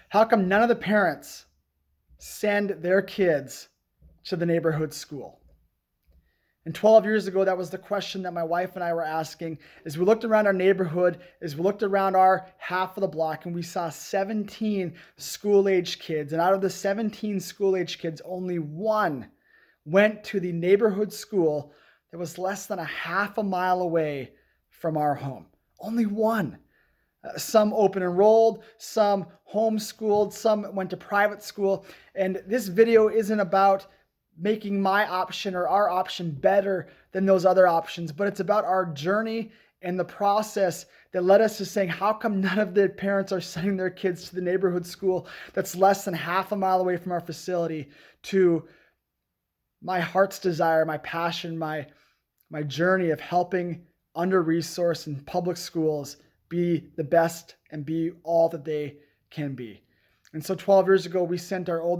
How come none of the parents send their kids to the neighborhood school? And 12 years ago, that was the question that my wife and I were asking as we looked around our neighborhood, as we looked around our half of the block, and we saw 17 school-age kids. And out of the 17 school-age kids, only one went to the neighborhood school that was less than a half a mile away from our home. Only one. Some open enrolled, some homeschooled, some went to private school. And this video isn't about making my option or our option better than those other options, but it's about our journey and the process that led us to saying, how come none of the parents are sending their kids to the neighborhood school that's less than half a mile away from our facility, to my heart's desire, my passion, my journey of helping under-resourced and public schools be the best and be all that they can be. And so 12 years ago, we've sent all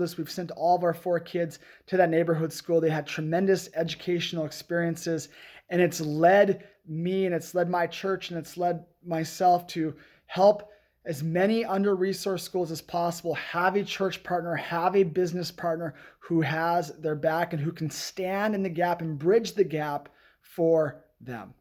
of our 4 kids to that neighborhood school. They had tremendous educational experiences, and it's led me and it's led my church and it's led myself to help as many under-resourced schools as possible have a church partner, have a business partner who has their back and who can stand in the gap and bridge the gap for them.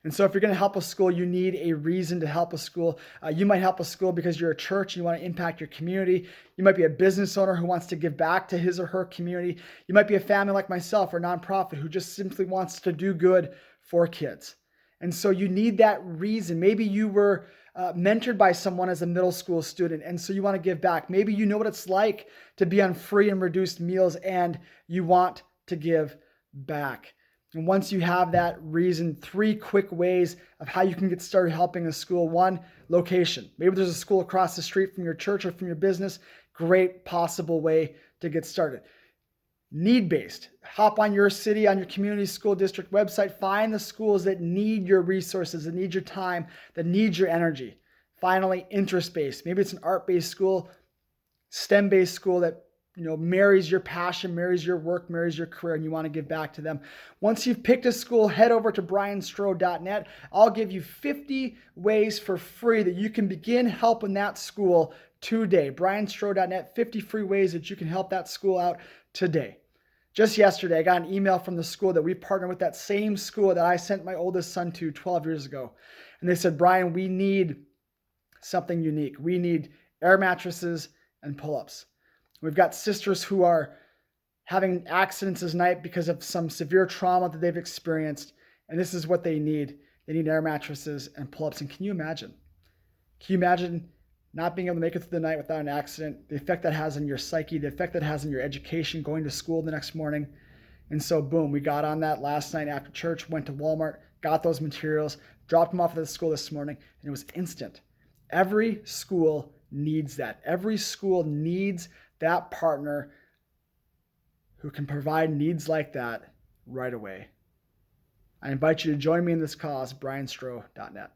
And so if you're going to help a school, you need a reason to help a school. You might help a school because you're a church and you want to impact your community. You might be a business owner who wants to give back to his or her community. You might be a family like myself or a nonprofit who just simply wants to do good for kids. And so you need that reason. Maybe you were mentored by someone as a middle school student, and so you want to give back. Maybe you know what it's like to be on free and reduced meals and you want to give back. And once you have that reason, 3 quick ways of how you can get started helping a school. 1, location. Maybe there's a school across the street from your church or from your business. Great possible way to get started. Need-based. Hop on your city, on your community school district website. Find the schools that need your resources, that need your time, that need your energy. Finally, interest-based. Maybe it's an art-based school, STEM-based school that marries your passion, marries your work, marries your career, and you want to give back to them. Once you've picked a school, head over to brianstroh.net. I'll give you 50 ways for free that you can begin helping that school today. brianstroh.net, 50 free ways that you can help that school out today. Just yesterday, I got an email from the school that we partner with, that same school that I sent my oldest son to 12 years ago. And they said, Brian, we need something unique. We need air mattresses and pull-ups. We've got sisters who are having accidents this night because of some severe trauma that they've experienced, and this is what they need. They need air mattresses and pull-ups. And can you imagine? Can you imagine not being able to make it through the night without an accident, the effect that has on your psyche, the effect that has on your education, going to school the next morning? And so, boom, we got on that last night after church, went to Walmart, got those materials, dropped them off at the school this morning, and it was instant. Every school needs that. Every school needs that partner who can provide needs like that right away. I invite you to join me in this cause, brianstroh.net.